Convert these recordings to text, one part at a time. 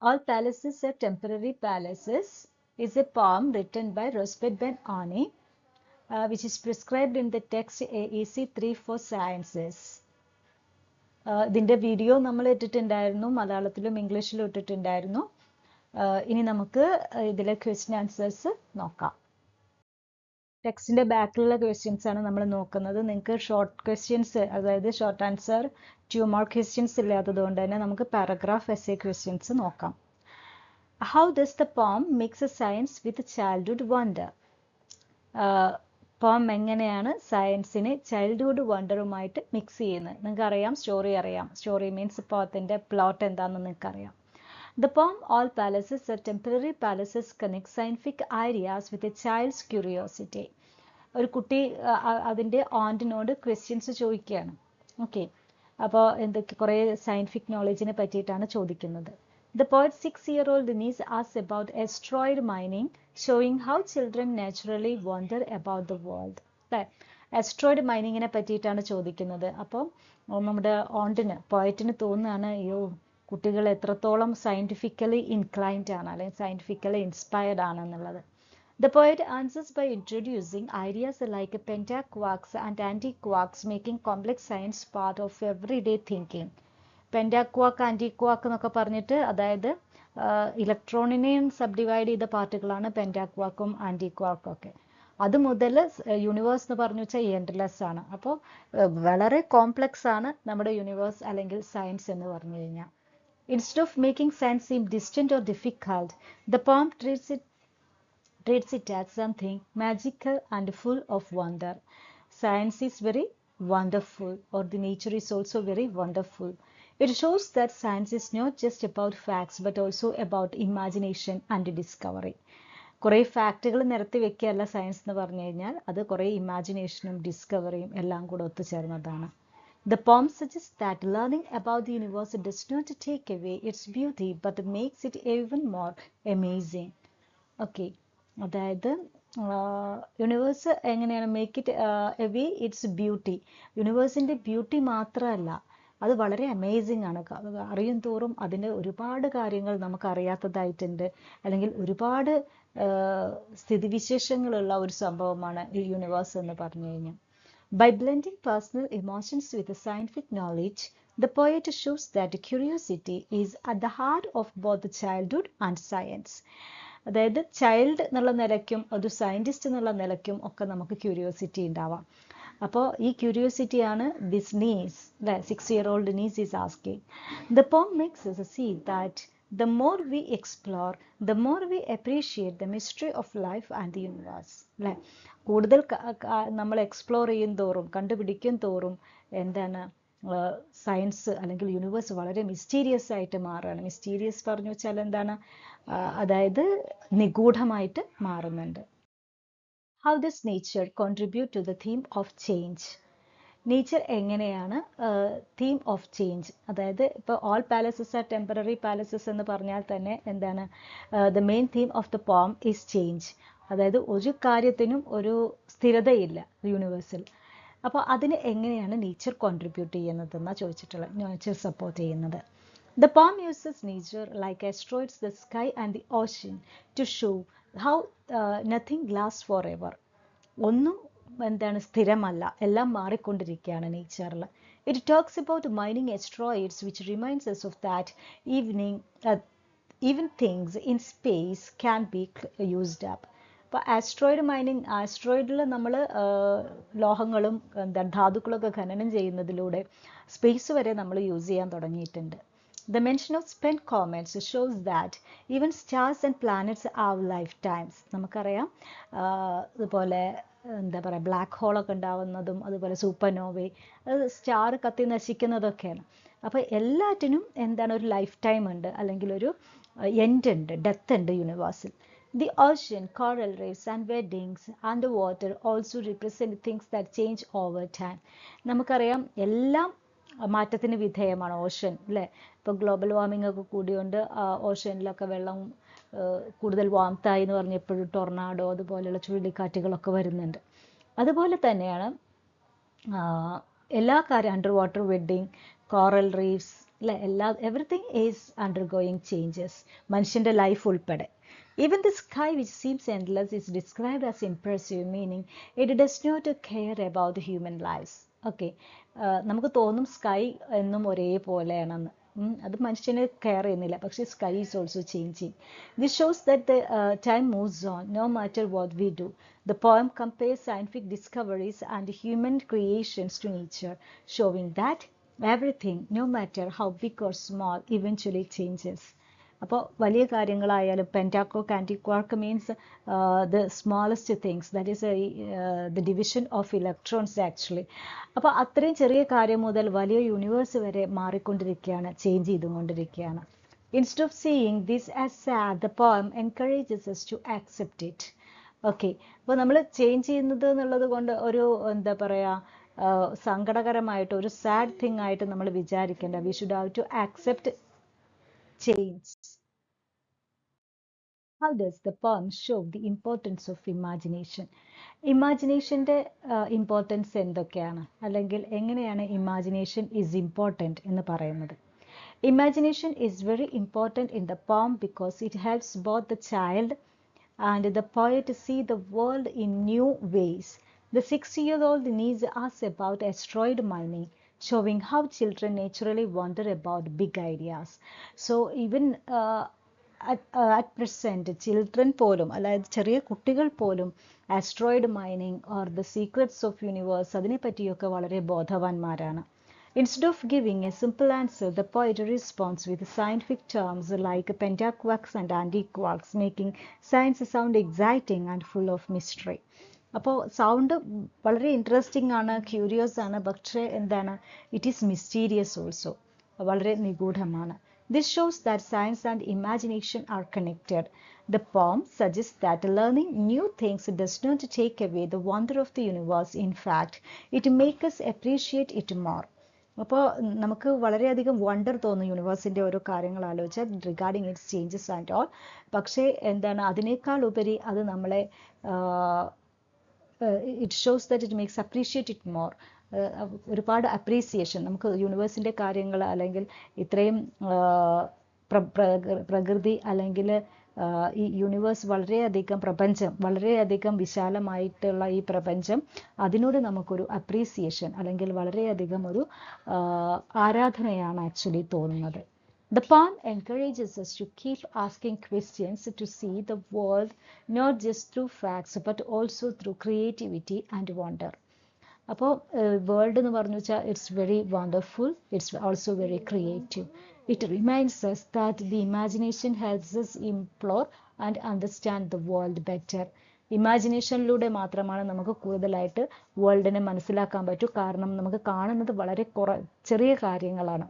All Palaces Are Temporary Palaces is a poem written by Rosbeth Ben Ani, which is prescribed in the text AEC 3 for Sciences. ഇതിൻ്റെ video നമ്മൾ ഇട്ടിട്ടുണ്ടായിരുന്നു, മലയാളത്തിലും ഇംഗ്ലീഷിലും ഇട്ടിട്ടുണ്ടായിരുന്നു. ഇനി നമുക്ക് ഇതിലെ ക്വസ്റ്റ്യൻ ആൻസേഴ്സ് നോക്കാം. ടെക്സ്റ്റിൻ്റെ ബാക്കിലുള്ള ക്വസ്റ്റ്യൻസ് ആണ് നമ്മൾ നോക്കുന്നത്. നിങ്ങൾക്ക് ഷോർട്ട് ക്വസ്റ്റ്യൻസ്, അതായത് ഷോർട്ട് ആൻസർ 2 മാർക്ക് ക്വസ്റ്റ്യൻസ് ഇല്ലാത്തത് കൊണ്ട് തന്നെ നമുക്ക് പാരഗ്രാഫ് എസ്സേ ക്വസ്റ്റ്യൻസ് നോക്കാം. How does the poem mix science with childhood wonder? പോം എങ്ങനെയാണ് സയൻസിനെ ചൈൽഡ്ഹുഡ് വണ്ടറുമായിട്ട് മിക്സ് ചെയ്യുന്നത്? നിങ്ങൾക്ക് അറിയാം, സ്റ്റോറി അറിയാം. സ്റ്റോറി മീൻസ് പോത്തിൻ്റെ പ്ലോട്ട് എന്താണെന്ന് നിങ്ങൾക്ക് അറിയാം. The poem All Palaces Are Temporary Palaces connects scientific ideas with a child's curiosity. ഒരു കുട്ടി അതിൻ്റെ ഓണ്ടിനോട് ക്വസ്റ്റ്യൻസ് ചോദിക്കുകയാണ്. ഓക്കെ, അപ്പോൾ എന്തൊക്കെ കുറേ സയൻറ്റിഫിക് നോളജിനെ പറ്റിയിട്ടാണ് ചോദിക്കുന്നത്. The poet's 6-year-old niece asks about asteroid mining, showing how children naturally wonder about the world. asteroid mining-നെ പറ്റിയിട്ടാണ് ചോദിക്കുന്നത്. അപ്പോൾ നമ്മുടെ പോയറ്റിന് തോന്നുകയാണ്, അയ്യോ കുട്ടികൾ എത്രത്തോളം സയൻറ്റിഫിക്കലി ഇൻക്ലൈൻഡ് ആണ്, അല്ലെങ്കിൽ സയൻറ്റിഫിക്കലി ഇൻസ്പയർഡ് ആണെന്നുള്ളത്. The poet answers by introducing ideas like pentaquarks and antiquarks, making complex science part of everyday thinking. പെൻറ്റാക്വാക്ക്, ആൻറ്റിക്വാക്ക് എന്നൊക്കെ പറഞ്ഞിട്ട്, അതായത് ഇലക്ട്രോണിനെയും സബ്ഡിവൈഡ് ചെയ്ത പാർട്ടുകളാണ് പെൻറ്റാക്വാക്കും ആൻറ്റിക്വാക്കും ഒക്കെ. അത് മുതൽ യൂണിവേഴ്സ് എന്ന് പറഞ്ഞു വെച്ചാൽ എൻഡ്ലെസ് ആണ്. അപ്പോൾ വളരെ കോംപ്ലക്സ് ആണ് നമ്മുടെ യൂണിവേഴ്സ് അല്ലെങ്കിൽ സയൻസ് എന്ന് പറഞ്ഞു കഴിഞ്ഞാൽ. Instead of making science seem distant or difficult, the poem treats it as something magical and full of wonder. Science is very wonderful, or the nature is also very wonderful. It shows that science is not just about facts but also about imagination and discovery. കുറേ ഫാക്റ്റുകൾ നിരത്തി വെക്കുകയല്ല science എന്ന് പറഞ്ഞു കഴിഞ്ഞാൽ, അത് കുറേ ഇമാജിനേഷനും ഡിസ്കവറിയും എല്ലാം കൂടെ ഒത്തുചേർന്നതാണ്. The poem suggests that learning about the universe does not take away its beauty but makes it even more amazing. Okay, അതായത് യൂണിവേഴ്സ് എങ്ങനെയാണ് make it away its beauty. യൂണിവേഴ്സിൻ്റെ ബ്യൂട്ടി മാത്രമല്ല, അത് വളരെ അമേസിങ് ആണ്. അറിയും തോറും അതിൻ്റെ ഒരുപാട് കാര്യങ്ങൾ നമുക്ക് അറിയാത്തതായിട്ടുണ്ട്, അല്ലെങ്കിൽ ഒരുപാട് സ്ഥിതിവിശേഷങ്ങളുള്ള ഒരു സംഭവമാണ് ഈ യൂണിവേഴ്സ് എന്ന് പറഞ്ഞു കഴിഞ്ഞാൽ. By blending personal emotions with scientific knowledge, the poet shows that curiosity is at the heart of both childhood and science. അതായത് ചൈൽഡ് എന്നുള്ള നിലയ്ക്കും ഒരു സയൻറ്റിസ്റ്റ് എന്നുള്ള നിലയ്ക്കും ഒക്കെ നമുക്ക് ക്യൂരിയോസിറ്റി ഉണ്ടാവാം. അപ്പോൾ ഈ ക്യൂരിയോസിറ്റിയാണ് ദിസ് നീസ്, അല്ലെ, 6-year-old niece is asking. The poem makes us see that the more we explore, the more we appreciate the mystery of life and the universe. അല്ലെ, കൂടുതൽ നമ്മൾ എക്സ്പ്ലോർ ചെയ്യും തോറും, കണ്ടുപിടിക്കും തോറും എന്താണ് സയൻസ് അല്ലെങ്കിൽ യൂണിവേഴ്സ് വളരെ മിസ്റ്റീരിയസ് ആയിട്ട് മാറുകയാണ്. മിസ്റ്റീരിയസ് പറഞ്ഞു വെച്ചാൽ എന്താണ്, അതായത് നിഗൂഢമായിട്ട് മാറുന്നുണ്ട്. How does nature contribute to the theme of change? Nature എങ്ങനെയാണ് തീം ഓഫ് ചേഞ്ച്, അതായത് ഇപ്പോൾ all palaces are temporary palaces എന്ന് പറഞ്ഞാൽ തന്നെ എന്താണ്, the main theme of the poem is change. അതായത് ഒരു കാര്യത്തിനും ഒരു സ്ഥിരതയില്ല യൂണിവേഴ്സിൽ. അപ്പോൾ അതിന് എങ്ങനെയാണ് നേച്ചർ കോൺട്രിബ്യൂട്ട് ചെയ്യുന്നതെന്നാണ് ചോദിച്ചിട്ടുള്ളത്, നേച്ചർ സപ്പോർട്ട് ചെയ്യുന്നത്. The poem uses nature like asteroids, the sky and the ocean to show how nothing lasts forever. ഒന്നും എന്താണ് സ്ഥിരമല്ല, എല്ലാം മാറിക്കൊണ്ടിരിക്കുകയാണ് നേച്ചറിൽ. It talks about mining asteroids, which reminds us of that even things in space can be used up. അപ്പോൾ asteroid mining, ആസ്ട്രോയിഡിൽ നമ്മൾ ലോഹങ്ങളും എന്താണ് ധാതുക്കളൊക്കെ ഖനനം ചെയ്യുന്നതിലൂടെ space വരെ നമ്മൾ യൂസ് ചെയ്യാൻ തുടങ്ങിയിട്ടുണ്ട്. The mention of spent comets shows that even stars and planets have lifetimes. നമുക്കറിയാം അതുപോലെ എന്താ പറയുക, ബ്ലാക്ക് ഹോളൊക്കെ ഉണ്ടാവുന്നതും അതുപോലെ സൂപ്പർനോവേ, അത് സ്റ്റാർ കത്തി നശിക്കുന്നതൊക്കെയാണ്. അപ്പോൾ എല്ലാറ്റിനും എന്താണ് ഒരു ലൈഫ് ടൈം ഉണ്ട്, അല്ലെങ്കിൽ ഒരു എൻഡ് ഉണ്ട്, ഡെത്ത് ഉണ്ട് യൂണിവേഴ്സിൽ. The ocean, coral reefs and weddings underwater also represent things that change over time. നമുക്കറിയാം എല്ലാം മാറ്റത്തിന് വിധേയമാണ് ഓഷൻ, അല്ലേ. ഇപ്പോൾ ഗ്ലോബൽ വാർമിംഗ് ഒക്കെ കൂടിയോണ്ട് ഓഷനിലൊക്കെ വെള്ളം കൂടുതൽ വാംത്തായി എന്ന് പറഞ്ഞപ്പോഴും ടൊർണാഡോ അതുപോലെയുള്ള ചുഴലിക്കാറ്റുകളൊക്കെ വരുന്നുണ്ട്. അതുപോലെ തന്നെയാണ് എല്ലാ കാര്യം, under water wedding, coral reefs, everything is undergoing changes. മനുഷ്യന്റെ ലൈഫ് ഉൾപ്പെടെ. Even the sky, which seems endless, is described as impressive, meaning it does not care about the human lives. Okay, നമുക്ക് തോന്നും സ്കൈ എന്നും ഒരേപോലെയാണെന്ന്. അത് മനുഷ്യന് care ചെയ്യുന്നില്ല, പക്ഷേ sky is also changing. This shows that the time moves on no matter what we do. The poem compares scientific discoveries and human creations to nature, showing that everything, no matter how big or small, eventually changes. അപ്പോൾ വലിയ കാര്യങ്ങളായാലും pentaquark antiquark means the smallest things, that is the division of electrons actually. അപ്പോൾ അത്രയും ചെറിയ കാര്യം മുതൽ വലിയ universe വരെ മാറിക്കൊണ്ടിരിക്കുകയാണ്, ചേഞ്ച് ചെയ്തുകൊണ്ടിരിക്കുകയാണ്. Instead of seeing this as sad, the poem encourages us to accept it. Okay, അപ്പോൾ നമ്മൾ ചേഞ്ച് ചെയ്യുന്നത് എന്നുള്ളത് കൊണ്ട് ഒരു എന്താ പറയുക, സങ്കടകരമായിട്ട് ഒരു സാഡ് തിങ് ആയിട്ട് നമ്മൾ വിചാരിക്കേണ്ട. We should have to accept change. How does the poem show the importance of imagination? ഇമാജിനേഷൻ്റെ ഇമ്പോർട്ടൻസ് എന്തൊക്കെയാണ്, അല്ലെങ്കിൽ എങ്ങനെയാണ് ഇമാജിനേഷൻ ഈസ് ഇമ്പോർട്ടൻറ്റ് എന്ന് പറയുന്നത്? Imagination is very important in the poem because it helps both the child and the poet see the world in new ways. The 6-year-old niece asks about asteroid mining, showing how children naturally wonder about big ideas. So even at present, children പോലും, അതായത് ചെറിയ കുട്ടികൾ പോലും asteroid mining or the secrets of universe അതിനെപ്പറ്റിയൊക്കെ വളരെ ബോധവാന്മാരാണ്. Instead of giving a simple answer, the poet responds with scientific terms like pentaquarks and antiquarks, making science sound exciting and full of mystery. അപ്പോൾ sound വളരെ interesting ആണ്, curious ആണ്, പക്ഷേ എന്താണ്, it is mysterious also, വളരെ നിഗൂഢമാണ്. This shows that science and imagination are connected. The poem suggests that learning new things does not take away the wonder of the universe. In fact, it makes us appreciate it more. അപ്പോൾ നമുക്ക് വളരെയധികം wonder തോന്നും യൂണിവേഴ്സിൻ്റെ ഓരോ കാര്യങ്ങൾ ആലോചിച്ചാൽ, regarding it's changes and all. പക്ഷേ എന്താണ്, അതിനേക്കാൾ ഉപരി അത് നമ്മളെ it shows that it makes appreciate it more. ഒരുപാട് അപ്രീസിയേഷൻ നമുക്ക് യൂണിവേഴ്സിൻ്റെ കാര്യങ്ങൾ, അല്ലെങ്കിൽ ഇത്രയും പ്രകൃതി, അല്ലെങ്കിൽ ഈ യൂണിവേഴ്സ് വളരെയധികം, പ്രപഞ്ചം വളരെയധികം വിശാലമായിട്ടുള്ള ഈ പ്രപഞ്ചം, അതിനോട് നമുക്കൊരു അപ്രീസിയേഷൻ അല്ലെങ്കിൽ വളരെയധികം ഒരു ആരാധനയാണ് ആക്ച്വലി തോന്നുന്നത്. The poem encourages us to keep asking questions, to see the world not just through facts but also through creativity and wonder. അപ്പോൾ വേൾഡ് എന്ന് പറഞ്ഞു വെച്ചാൽ it's very wonderful, it's also very creative. It reminds us that the imagination helps us implore and understand the world better. ഇമാജിനേഷനിലൂടെ മാത്രമാണ് നമുക്ക് കൂടുതലായിട്ട് വേൾഡിനെ മനസ്സിലാക്കാൻ പറ്റൂ. കാരണം നമുക്ക് കാണുന്നത് വളരെ ചെറിയ കാര്യങ്ങളാണ്.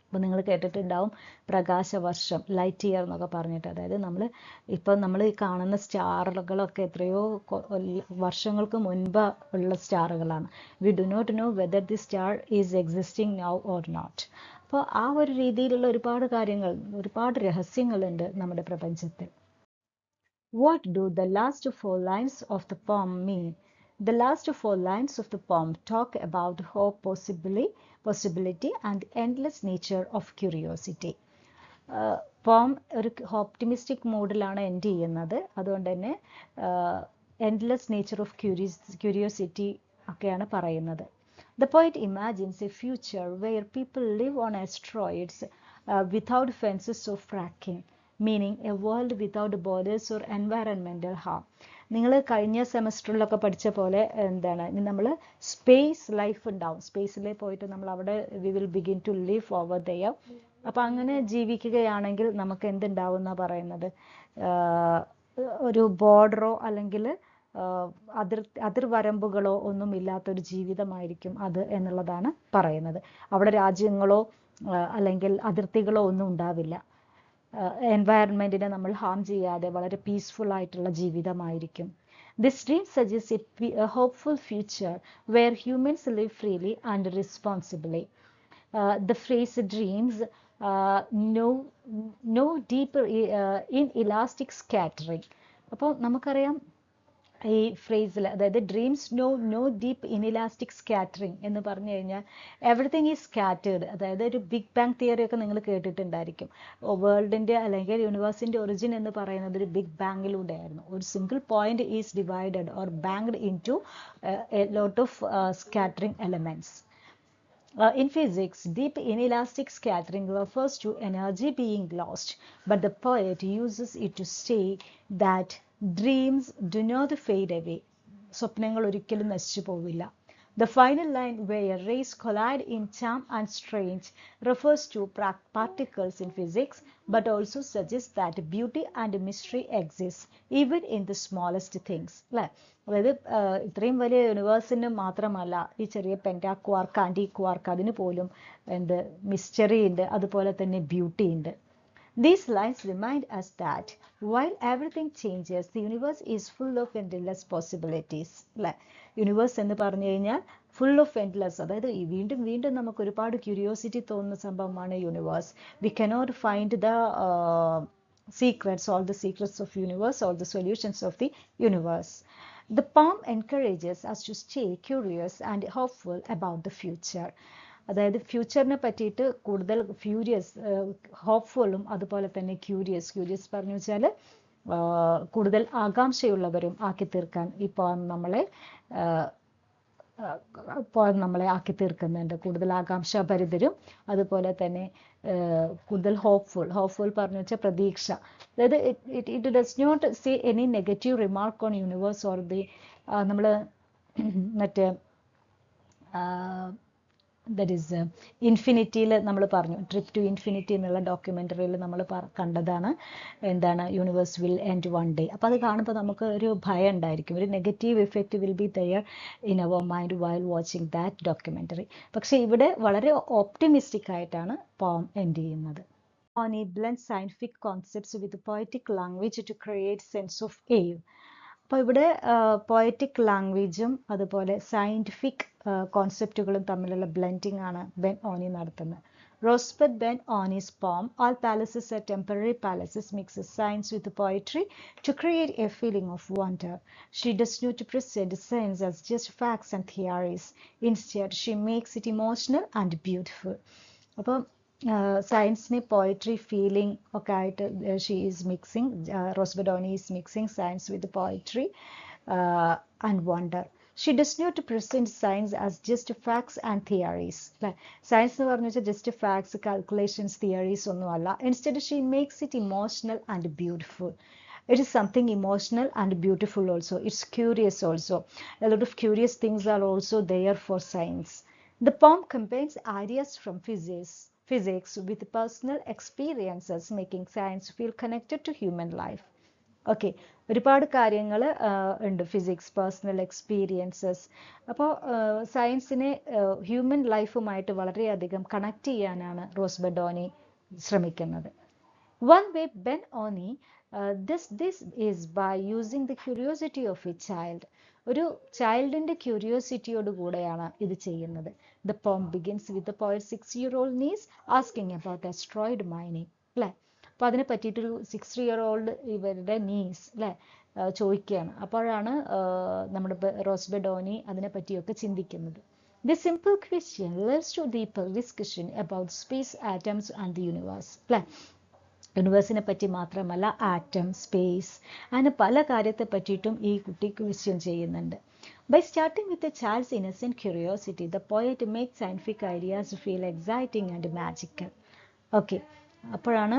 അപ്പോൾ നിങ്ങൾ കേട്ടിട്ടുണ്ടാവും പ്രകാശവർഷം, ലൈറ്റ് ഇയർ എന്നൊക്കെ പറഞ്ഞിട്ട്. അതായത് നമ്മൾ ഈ കാണുന്ന സ്റ്റാറുകളൊക്കെ എത്രയോ വർഷങ്ങൾക്ക് മുൻപ് ഉള്ള സ്റ്റാറുകളാണ്. We do not know whether the star is existing now or not. അപ്പോൾ ആ ഒരു രീതിയിലുള്ള ഒരുപാട് കാര്യങ്ങൾ, ഒരുപാട് രഹസ്യങ്ങളുണ്ട് നമ്മുടെ പ്രപഞ്ചത്തിൽ. What do the last 4 lines of the poem mean? The last 4 lines of the poem talk about hope, possibility and endless nature of curiosity. പോം ഒരു ഓപ്റ്റിമിസ്റ്റിക് മൂഡിലാണ് എൻഡ് ചെയ്യുന്നത്. അതുകൊണ്ട് തന്നെ എൻഡ്ലെസ് നേച്ചർ ഓഫ് ക്യൂരിയോസിറ്റി ഒക്കെയാണ് പറയുന്നത്. The poet imagines a future where people live on asteroids without fences or fracking, meaning a world without borders or environmental harm. നിങ്ങൾ കഴിഞ്ഞ സെമസ്റ്ററിലൊക്കെ പഠിച്ച പോലെ എന്താണ്, നമ്മൾ സ്പേസ് ലൈഫ് ഉണ്ടാവും, സ്പേസിൽ പോയിട്ട് നമ്മൾ അവിടെ we will begin to live over there. അപ്പം അങ്ങനെ ജീവിക്കുകയാണെങ്കിൽ നമുക്ക് എന്തുണ്ടാവും എന്നാണ് പറയുന്നത്, ഒരു ബോർഡറോ അല്ലെങ്കിൽ അതിർവരമ്പുകളോ ഒന്നും ഇല്ലാത്തൊരു ജീവിതമായിരിക്കും അത് എന്നുള്ളതാണ് പറയുന്നത്. അവിടെ രാജ്യങ്ങളോ അല്ലെങ്കിൽ അതിർത്തികളോ ഒന്നും ഉണ്ടാവില്ല. എൻവയറൺമെൻറ്റിനെ നമ്മൾ ഹാം ചെയ്യാതെ വളരെ പീസ്ഫുൾ ആയിട്ടുള്ള ജീവിതമായിരിക്കും. This dream suggests a hopeful future where humans live freely and responsibly. The phrase dreams no deeper in elastic scattering. അപ്പോൾ നമുക്കറിയാം ഈ ഫ്രേസിൽ, അതായത് dreams no deep inelastic scattering എന്ന് പറഞ്ഞു കഴിഞ്ഞാൽ എവറിത്തിങ് ഈസ് സ്കാറ്റേർഡ്. അതായത് ഒരു ബിഗ് ബാങ് തിയറി ഒക്കെ നിങ്ങൾ കേട്ടിട്ടുണ്ടായിരിക്കും. വേൾഡിൻ്റെ അല്ലെങ്കിൽ യൂണിവേഴ്സിൻ്റെ ഒറിജിൻ എന്ന് പറയുന്നത് ഒരു ബിഗ് ബാങ്ങിലൂടെ ആയിരുന്നു. ഒരു single point is divided or banked into a lot of scattering elements. In physics, deep inelastic scattering refers to energy being lost, but the poet uses it to say that dreams do not fade away. സ്വപ്നങ്ങൾ ഒരിക്കലും നശിച്ചു പോവില്ല. The final line, where rays collide in charm and strange, refers to particles in physics, but also suggests that beauty and mystery exist even in the smallest things. അതായത് ഇത്രയും വലിയ യൂണിവേഴ്സിന് മാത്രമല്ല, ഈ ചെറിയ പെൻറ്റാ ക്വാർക്ക്, ആൻറ്റി ക്വാർക്ക്, അതിന് പോലും എന്ത് mystery ഉണ്ട്, അതുപോലെ തന്നെ ബ്യൂട്ടി ഉണ്ട്. These lines remind us that while everything changes, the universe is full of endless possibilities. Universe എന്ന് പറഞ്ഞു കഴിഞ്ഞാൽ ഫുൾ ഓഫ് എൻഡ്ലെസ്, അതായത് വീണ്ടും വീണ്ടും നമുക്ക് ഒരുപാട് ക്യൂരിയോസിറ്റി തോന്നുന്ന സംഭവമാണ് universe. We cannot find the secrets, all the secrets of universe, all the solutions of the universe. The poem encourages us to stay curious and hopeful about the future. അതായത് ഫ്യൂച്ചറിനെ പറ്റിയിട്ട് കൂടുതൽ ഹോപ്പ്ഫുള്ളും അതുപോലെ തന്നെ ക്യൂരിയസ് പറഞ്ഞു വെച്ചാൽ കൂടുതൽ ആകാംക്ഷയുള്ളവരും ആക്കി തീർക്കാൻ ഈ പോയം നമ്മളെ ആക്കി തീർക്കുന്നുണ്ട്. കൂടുതൽ ആകാംക്ഷാഭരിതരും അതുപോലെ തന്നെ കൂടുതൽ ഹോപ്പ്ഫുൾ പറഞ്ഞു വെച്ചാൽ പ്രതീക്ഷ. അതായത് it does not say any negative remark on universe or the നമ്മൾ മറ്റേ ദറ്റ് ഈസ് ഇൻഫിനിറ്റിയിൽ നമ്മൾ പറഞ്ഞു, ട്രിപ്പ് ടു ഇൻഫിനിറ്റി എന്നുള്ള ഡോക്യുമെൻ്ററിയിൽ നമ്മൾ കണ്ടതാണ് എന്താണ് universe will end one day. അപ്പോൾ അത് കാണുമ്പോൾ നമുക്ക് ഒരു ഭയം ഉണ്ടായിരിക്കും, ഒരു negative effect will be there in our mind while watching that documentary. പക്ഷേ ഇവിടെ വളരെ ഓപ്റ്റിമിസ്റ്റിക് ആയിട്ടാണ് പോം എൻഡ് ചെയ്യുന്നത്. Oni blends scientific concepts with poetic language to create sense of awe. അപ്പോൾ ഇവിടെ പോയറ്റിക് ലാംഗ്വേജും അതുപോലെ സയൻറ്റിഫിക് കോൺസെപ്റ്റുകളും തമ്മിലുള്ള ബ്ലെൻഡിങ് ആണ് ബെൻ ഓനി നടത്തുന്നത്. റോസ്ബെറ്റ് ബെൻ ഓനീസ് പോം All Palaces Are Temporary Palaces mixes science with poetry to create a feeling of wonder. She does not present science as just facts and theories. Instead, she makes it emotional and beautiful. അപ്പം സയൻസിനെ poetry feeling ഒക്കെ ആയിട്ട് she is mixing, റോസ്ബെറ്റ് ഓനി is mixing science with poetry and wonder. She does not present science as just facts and theories. അല്ലേ, science എന്ന് പറഞ്ഞു വെച്ചാൽ just facts, calculations, theories ഒന്നുമല്ല. Instead she makes it emotional and beautiful. It is something emotional and beautiful also. It's curious also. A lot of curious things are also there for science. The poem combines ideas from physics with personal experiences, making science feel connected to human life. Okay, ഒരുപാട് കാര്യങ്ങൾ ഉണ്ട്, physics, personal experiences. അപ്പോൾ സയൻസിനെ human ലൈഫുമായിട്ട് വളരെയധികം connect ചെയ്യാനാണ് റോസ്ബെറ്റ് ഓനി ശ്രമിക്കുന്നത്. One way Ben Oni does this is by using the curiosity of a child. ഒരു ചൈൽഡിൻ്റെ ക്യൂരിയോസിറ്റിയോട് കൂടെയാണ് ഇത് ചെയ്യുന്നത്. The poem begins with the poet's 6-year-old niece asking about asteroid mining. അല്ലേ, അപ്പോൾ അതിനെ പറ്റിയിട്ടൊരു 6-year-old ഇവരുടെ നീസ് അല്ലേ ചോദിക്കുകയാണ്. അപ്പോഴാണ് നമ്മുടെ റോസ്ബെറ്റ് ഓനി അതിനെ പറ്റിയൊക്കെ ചിന്തിക്കുന്നത്. This simple question leads to deeper discussion about space, atoms and the universe. അല്ലേ, യൂണിവേഴ്സിനെ പറ്റി മാത്രമല്ല, ആറ്റം, സ്പേസ്, അങ്ങനെ പല കാര്യത്തെ പറ്റിയിട്ടും ഈ കുട്ടി ക്വസ്റ്റ്യൻ ചെയ്യുന്നുണ്ട്. By starting with a child's innocent curiosity, the poet makes scientific ideas feel exciting and magical. Okay, അപ്പോഴാണ്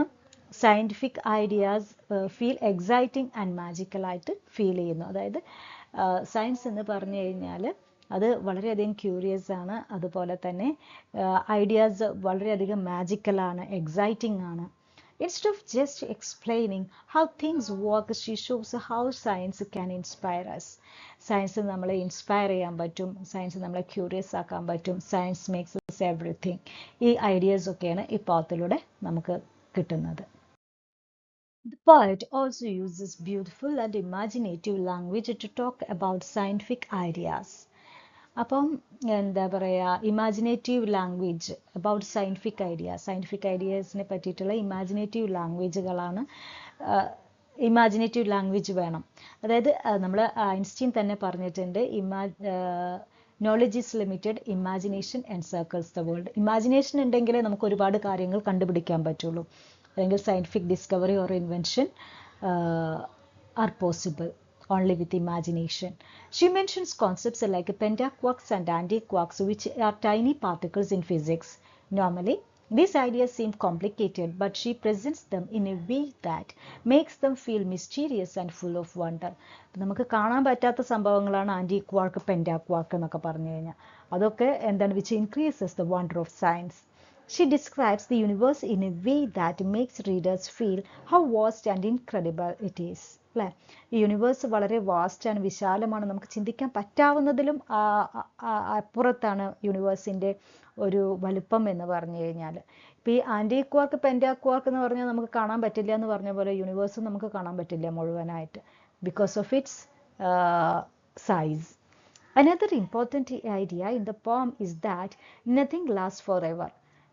scientific ideas feel exciting and magical ആയിട്ട് ഫീൽ ചെയ്യുന്നു. അതായത് സയൻസ് എന്ന് പറഞ്ഞു കഴിഞ്ഞാൽ അത് വളരെയധികം ക്യൂരിയസ് ആണ്, അതുപോലെ തന്നെ ഐഡിയാസ് വളരെയധികം മാജിക്കലാണ്, എക്സൈറ്റിംഗ് ആണ്. Instead of just explaining how things work, she shows how science can inspire us. Science നമ്മളെ ഇൻസ്പയർ ചെയ്യാൻ പറ്റും, സയൻസ് നമ്മളെ ക്യൂരിയസ് ആക്കാൻ പറ്റും, സയൻസ് മേക്സ് us everything. ഈ ഐഡിയാസ് ഒക്കെയാണ് ഈ പാത്തിലൂടെ നമുക്ക് കിട്ടുന്നത്. The poet also uses beautiful and imaginative language to talk about scientific ideas. അപ്പം എന്താ പറയുക, ഇമാജിനേറ്റീവ് ലാംഗ്വേജ് അബൌട്ട് സയൻറ്റിഫിക് ഐഡിയാസിനെ പറ്റിയിട്ടുള്ള ഇമാജിനേറ്റീവ് ലാംഗ്വേജുകളാണ് ഇമാജിനേറ്റീവ് ലാംഗ്വേജ് വേണം. അതായത് നമ്മൾ ഐൻസ്റ്റീൻ തന്നെ പറഞ്ഞിട്ടുണ്ട്, knowledge is limited, imagination encircles the world. Imagination ഉണ്ടെങ്കിലേ നമുക്ക് ഒരുപാട് കാര്യങ്ങൾ കണ്ടുപിടിക്കാൻ പറ്റുള്ളൂ, അല്ലെങ്കിൽ scientific discovery or invention are possible only with imagination. She mentions concepts like pentaquarks and antiquarks, which are tiny particles in physics. Normally, these ideas seem complicated, but she presents them in a way that makes them feel mysterious and full of wonder. നമുക്ക് കാണാൻ പറ്റാത്ത സംഭവങ്ങളാണ് anti quark, പെൻറ്റാക്വാർക്ക് എന്നൊക്കെ പറഞ്ഞു കഴിഞ്ഞാൽ. അതൊക്കെ എന്താണ്, which increases the wonder of science. She describes the universe in a way that makes readers feel how vast and incredible it is. അല്ലേ? ഈ യൂണിവേഴ്സ് വളരെ വാസ്റ്റ് ആണ്, വിശാലമാണ്, നമുക്ക് ചിന്തിക്കാൻ പറ്റാവുന്നതിലും അപ്പുറത്താണ് യൂണിവേഴ്സിൻ്റെ ഒരു വലുപ്പം എന്ന് പറഞ്ഞു കഴിഞ്ഞാൽ. ഇപ്പോൾ ഈ ആൻറ്റി ക്വാർക്ക്, പെൻറ്റാക്വാർക്ക് എന്ന് പറഞ്ഞാൽ നമുക്ക് കാണാൻ പറ്റില്ല എന്ന് പറഞ്ഞ പോലെ യൂണിവേഴ്സും നമുക്ക് കാണാൻ പറ്റില്ല മുഴുവനായിട്ട്, because of its size. Another important idea in the poem is that nothing lasts forever.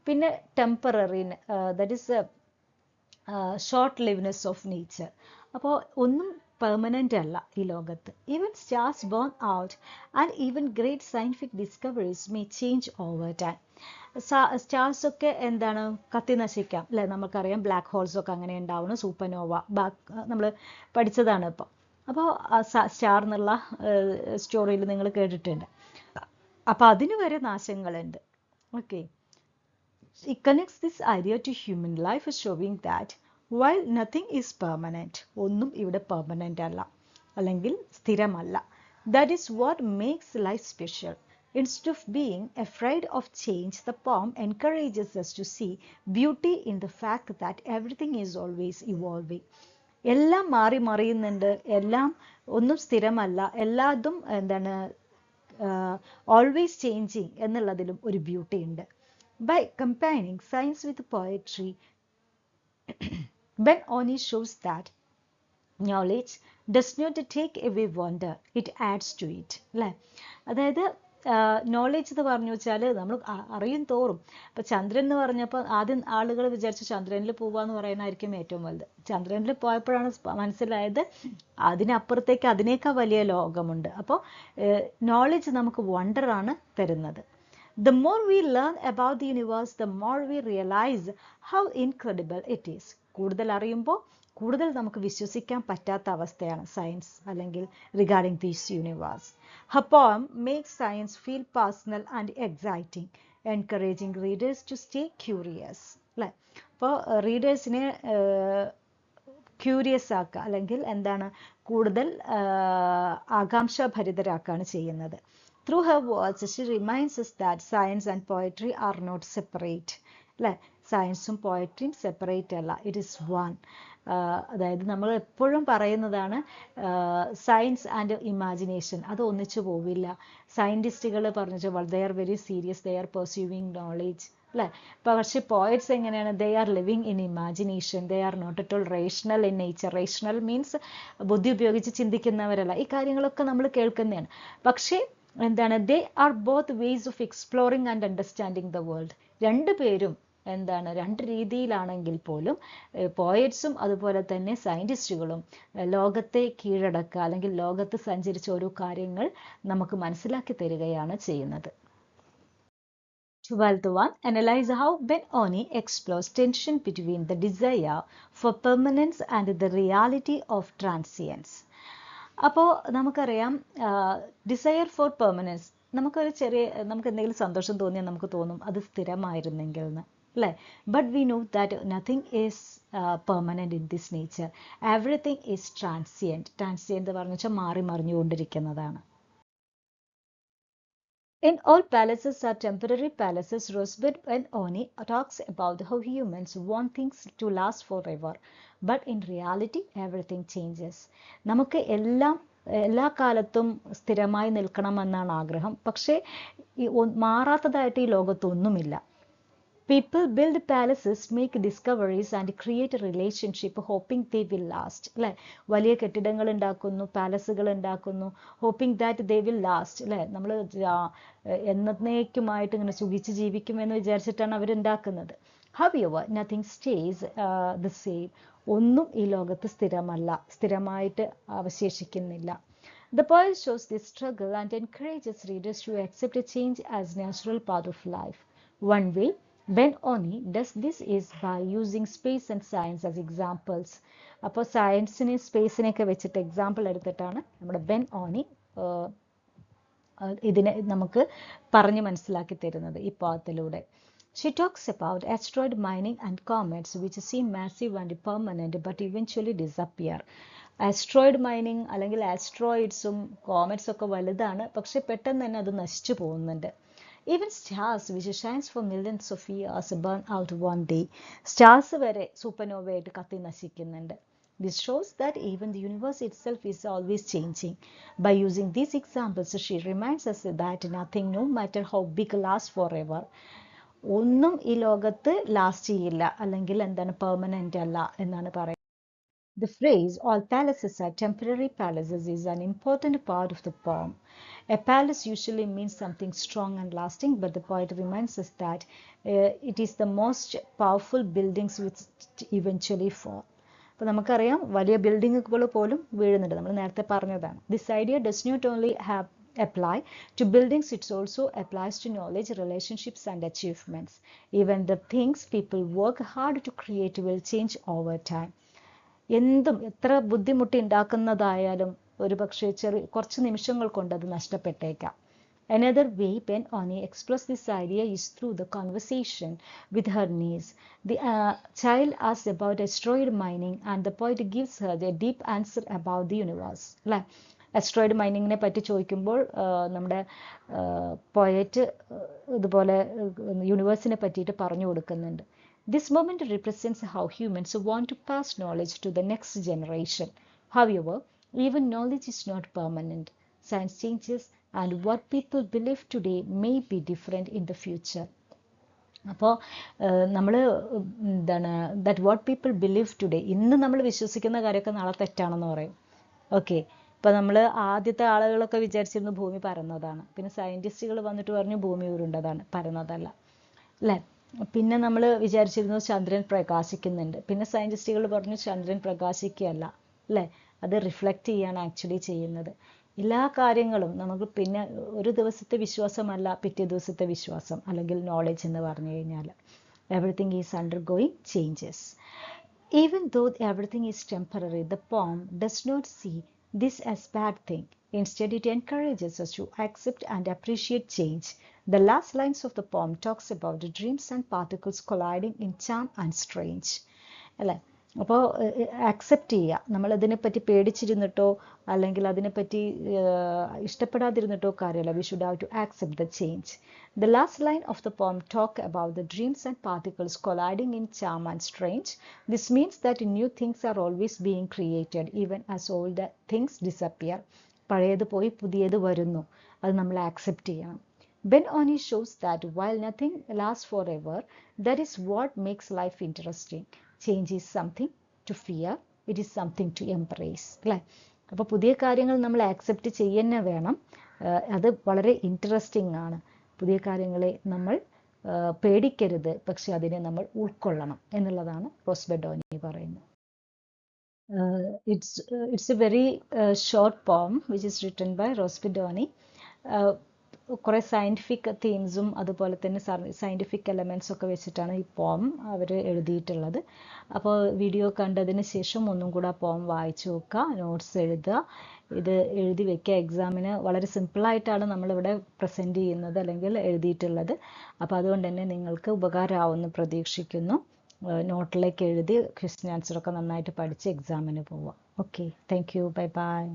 പിന്നെ temporary, that is short liveness of nature. അപ്പോൾ ഒന്നും പെർമനൻ്റ് അല്ല ഈ ലോകത്ത്. Even stars burn out and even great scientific discoveries may change over time. സ്റ്റാർസൊക്കെ എന്താണ്, കത്തി നശിക്കാം അല്ലേ? നമുക്കറിയാം ബ്ലാക്ക് ഹോൾസൊക്കെ അങ്ങനെ ഉണ്ടാവുന്നു, സൂപ്പർനോവ നമ്മൾ പഠിച്ചതാണ് ഇപ്പോൾ. അപ്പോൾ സ്റ്റാർ എന്നുള്ള സ്റ്റോറിയിൽ നിങ്ങൾ കേട്ടിട്ടുണ്ട്. അപ്പോൾ അതിന് വരെ നാശങ്ങളുണ്ട്. Okay, it connects this idea to human life, showing that while nothing is permanent, ഒന്നും ഇവിടെ പെർമനൻ്റ് അല്ല, അല്ലെങ്കിൽ സ്ഥിരമല്ല. That is what makes life special. Instead of being afraid of change, the poem encourages us to see beauty in the fact that everything is always evolving. എല്ലാം മാറി മറിയുന്നുണ്ട്, എല്ലാം ഒന്നും സ്ഥിരമല്ല, എല്ലാതും എന്താണ് ഓൾവേസ് ചേഞ്ചിങ് എന്നുള്ളതിലും ഒരു ബ്യൂട്ടി ഉണ്ട്. By combining science with poetry, Ben-Oni shows that knowledge does not take away wonder, it adds to it. അല്ലേ? അതായത് നോളേജ് എന്ന് പറഞ്ഞു വെച്ചാൽ നമ്മൾ അറിയും തോറും. ഇപ്പോൾ ചന്ദ്രൻ എന്ന് പറഞ്ഞപ്പോൾ ആദ്യം ആളുകൾ വിചാരിച്ചു ചന്ദ്രനിൽ പോവാന്ന് പറയുന്നതായിരിക്കും ഏറ്റവും വലുത്. ചന്ദ്രനിൽ പോയപ്പോഴാണ് മനസ്സിലായത് അതിനപ്പുറത്തേക്ക് അതിനേക്കാൾ വലിയ ലോകമുണ്ട്. അപ്പോൾ നോളേജ് നമുക്ക് വണ്ടറാണ് തരുന്നത്. The more we learn about the universe, the more we realize how incredible it is. കൂടുതൽ അറിയുമ്പോൾ കൂടുതൽ നമുക്ക് വിശ്വസിക്കാൻ പറ്റാത്ത അവസ്ഥയാണ് സയൻസ് അല്ലെങ്കിൽ regarding this universe. Her poem makes science feel personal and exciting, encouraging readers to stay curious. അല്ലേ? അപ്പോൾ റീഡേഴ്സിനെ ക്യൂരിയസ് ആക്കുക, അല്ലെങ്കിൽ എന്താണ്, കൂടുതൽ ആകാംക്ഷാഭരിതരാക്കുകയാണ് ചെയ്യുന്നത്. Through her words, she reminds us that science and poetry are not separate. അല്ലേ? സയൻസും പോയട്രിയും സെപ്പറേറ്റ് അല്ല, ഇറ്റ് ഈസ് വൺ. അതായത് നമ്മൾ എപ്പോഴും പറയുന്നതാണ് സയൻസ് ആൻഡ് ഇമാജിനേഷൻ, അത് ഒന്നിച്ചു പോവില്ല. സയൻറ്റിസ്റ്റുകൾ പറഞ്ഞു they are very serious, they are pursuing knowledge അല്ലേ? പക്ഷേ പോയറ്റ്സ് എങ്ങനെയാണ്, they are living in imagination, they are not at all rational in nature. Rational means ബുദ്ധി ഉപയോഗിച്ച് ചിന്തിക്കുന്നവരല്ല. ഈ കാര്യങ്ങളൊക്കെ നമ്മൾ കേൾക്കുന്നതാണ്. പക്ഷേ എന്താണ്, they are both ways of exploring and understanding the world. രണ്ടുപേരും എന്താണ്, രണ്ട് രീതിയിലാണെങ്കിൽ പോലും പോയറ്റ്സും അതുപോലെ തന്നെ സയൻറ്റിസ്റ്റുകളും ലോകത്തെ കീഴടക്കുക അല്ലെങ്കിൽ ലോകത്ത് സഞ്ചരിച്ച ഓരോ കാര്യങ്ങൾ നമുക്ക് മനസ്സിലാക്കി തരികയാണ് ചെയ്യുന്നത്. 12th one, analyze how Ben-Oni explores tension between the desire for permanence and the reality of transience. അപ്പോൾ നമുക്കറിയാം ഡിസയർ ഫോർ പെർമനൻസ്, നമുക്ക് എന്തെങ്കിലും സന്തോഷം തോന്നിയാൽ നമുക്ക് തോന്നും അത് സ്ഥിരമായിരുന്നെങ്കിൽ എന്ന്, അല്ലേ? But we know that nothing is permanent in this nature, everything is transient. Transient എന്ന് പറഞ്ഞു വെച്ചാൽ മാറി മറിഞ്ഞുകൊണ്ടിരിക്കുന്നതാണ്. In all palaces are temporary palaces. Rosebud Ben-Oni talks about how humans want things to last forever, but in reality everything changes. നമുക്ക് എല്ലാ കാലത്തും സ്ഥിരമായി നിൽക്കണമെന്നാണ് ആഗ്രഹം, പക്ഷേ മാറാത്തതായിട്ട് ഈ ലോകത്തൊന്നുമില്ല. People build palaces, make discoveries and create a relationship hoping they will last. അല്ലേ? വലിയ കെട്ടിടങ്ങൾ ഉണ്ടാക്കുന്നു, പാലസുകൾ ഉണ്ടാക്കുന്നു, hoping that they will last. അല്ലേ? നമ്മൾ എന്നേക്കുമായിട്ട് ഇങ്ങനെ സുഖിച്ച് ജീവിക്കുമെന്ന് വിചാരിച്ചിട്ടാണ് അവരുണ്ടാക്കുന്നത്. However, nothing stays the same. ഒന്നും ഈ ലോകത്ത് സ്ഥിരമായിട്ട് അവശേഷിക്കുന്നില്ല. The poem shows this struggle and encourages readers to accept a change as natural part of life. One way Ben Oni does this is by using space and science as examples. അപ്പോൾ സയൻസിനെയും സ്പേസിനെയൊക്കെ വെച്ചിട്ട് example എടുത്തിട്ടാണ് നമ്മുടെ Ben ഓനി ഇതിനെ നമുക്ക് പറഞ്ഞു മനസ്സിലാക്കി തരുന്നത് ഈ പാഠത്തിലൂടെ. She talks about asteroid mining and comets which seem massive and permanent but eventually disappear. Asteroid mining അല്ലെങ്കിൽ ആസ്ട്രോയിഡ്സും കോമറ്റ്സും ഒക്കെ വലുതാണ്, പക്ഷെ പെട്ടെന്ന് തന്നെ അത് നശിച്ചു പോകുന്നുണ്ട്. Even stars which shines for millions of years burn out one day. Stars വരെ സൂപ്പർനോവയായിട്ട് കത്തി നശിക്കുന്നുണ്ട്. This shows that even the universe itself is always changing. By using these examples, she reminds us that nothing, no matter how big, lasts forever. ഒന്നും ഈ ലോകത്ത് last ചെയ്യില്ല, അല്ലെങ്കിൽ എന്താണ് permanent അല്ല എന്നാണ് പറയുന്നത്. The phrase all palaces are temporary palaces is an important part of the poem. A palace usually means something strong and lasting, but the poet reminds us that it is the most powerful buildings which eventually fall. അപ്പോൾ നമുക്കറിയാം വലിയ ബിൽഡിങ്ങുകൾ പോലും വീഴുന്നുണ്ട്, നമ്മൾ നേരത്തെ പറഞ്ഞതാണ്. This idea does not only apply to buildings, it also applies to knowledge, relationships and achievements. Even the things people work hard to create will change over time. എന്തും എത്ര ബുദ്ധിമുട്ടി ഉണ്ടാക്കുന്നതായാലും ഒരു പക്ഷേ കുറച്ച് നിമിഷങ്ങൾ കൊണ്ട് അത് നഷ്ടപ്പെട്ടേക്കാം. Another way Ben Oni expressed this idea is through the conversation with her niece. The child asks about asteroid mining and the poet gives her a deep answer about the universe. അല്ലേ, asteroid മൈനിങ്ങിനെ പറ്റി ചോദിക്കുമ്പോൾ നമ്മുടെ poet ഇതുപോലെ യൂണിവേഴ്സിനെ പറ്റിയിട്ട് പറഞ്ഞു കൊടുക്കുന്നുണ്ട്. This moment represents how humans want to pass knowledge to the next generation. However, even knowledge is not permanent. Science changes and what people believe today may be different in the future. അപ്പോൾ നമ്മൾ എന്താണ് that what people believe today, ഇന്ന് നമ്മൾ വിശ്വസിക്കുന്ന കാര്യമൊക്കെ നാളെ തെറ്റാണെന്ന് പറയും. ഓക്കെ, ഇപ്പോൾ നമ്മൾ ആദ്യത്തെ ആളുകളൊക്കെ വിചാരിച്ചിരുന്നു ഭൂമി പരന്നതാണ്, പിന്നെ സയൻറ്റിസ്റ്റുകൾ വന്നിട്ട് പറഞ്ഞു ഭൂമി ഉരുണ്ടതാണ്, പരന്നതല്ല, അല്ലേ. പിന്നെ നമ്മൾ വിചാരിച്ചിരുന്നു ചന്ദ്രൻ പ്രകാശിക്കുന്നുണ്ട്, പിന്നെ സയൻറ്റിസ്റ്റുകൾ പറഞ്ഞു ചന്ദ്രൻ പ്രകാശിക്കുകയല്ല, അല്ലേ, അത് റിഫ്ലക്റ്റ് ചെയ്യാണ് ആക്ച്വലി ചെയ്യുന്നത്. എല്ലാ കാര്യങ്ങളും നമുക്ക് പിന്നെ ഒരു ദിവസത്തെ വിശ്വാസമല്ല പിറ്റേ ദിവസത്തെ വിശ്വാസം അല്ലെങ്കിൽ നോളജ് എന്ന് പറഞ്ഞു കഴിഞ്ഞാൽ. Everything is undergoing changes. Even though everything is temporary, the poem does not see this as bad thing. Instead, it encourages us to accept and appreciate change. The last lines of the poem talks about the dreams and particles colliding in charm and strange. അല്ലേ, അപ്പോൾ accept ചെയ്യുക. നമ്മളതിനെപ്പറ്റി പേടിച്ചിരുന്നിട്ടോ അല്ലെങ്കിൽ അതിനെപ്പറ്റി ഇഷ്ടപ്പെടാതിരുന്നിട്ടോ കാര്യമല്ല. We should have to accept the change. The last line of the poem talk about the dreams and particles colliding in charm and strange. This means that new things are always being created, even as old things disappear. പഴയത് പോയി പുതിയത് വരുന്നു, അത് നമ്മൾ accept ചെയ്യണം. Ben Oni shows that while nothing lasts forever, that is what makes life interesting. Change is something to fear, it is something to embrace. അല്ലേ, അപ്പോൾ പുതിയ കാര്യങ്ങൾ നമ്മൾ ആക്സെപ്റ്റ് ചെയ്യുന്ന വേണം. അത് വളരെ ഇൻട്രസ്റ്റിംഗ് ആണ്. പുതിയ കാര്യങ്ങളെ നമ്മൾ പേടിക്കരുത്, പക്ഷെ അതിനെ നമ്മൾ ഉൾക്കൊള്ളണം എന്നുള്ളതാണ് റോസ് ബെഡോനി പറയുന്നത്. It's a very short poem which is written by Rose Bedoni. കുറേ സയൻറ്റിഫിക് തീംസും അതുപോലെ തന്നെ സയൻറ്റിഫിക് എലമെൻറ്റ്സ് ഒക്കെ വെച്ചിട്ടാണ് ഈ പോം അവർ എഴുതിയിട്ടുള്ളത്. അപ്പോൾ വീഡിയോ കണ്ടതിന് ശേഷം ഒന്നും കൂടെ ആ പോം വായിച്ചു നോക്കുക, നോട്ട്സ് എഴുതുക, ഇത് എഴുതി വെക്കുക. എക്സാമിന് വളരെ സിമ്പിളായിട്ടാണ് നമ്മളിവിടെ പ്രസൻറ്റ് ചെയ്യുന്നത് അല്ലെങ്കിൽ എഴുതിയിട്ടുള്ളത്. അപ്പോൾ അതുകൊണ്ട് തന്നെ നിങ്ങൾക്ക് ഉപകാരമാവുമെന്ന് പ്രതീക്ഷിക്കുന്നു. നോട്ടിലേക്ക് എഴുതി ക്വസ്റ്റ്യൻ ആൻസറൊക്കെ നന്നായിട്ട് പഠിച്ച് എക്സാമിന് പോവുക. Okay, thank you, bye bye.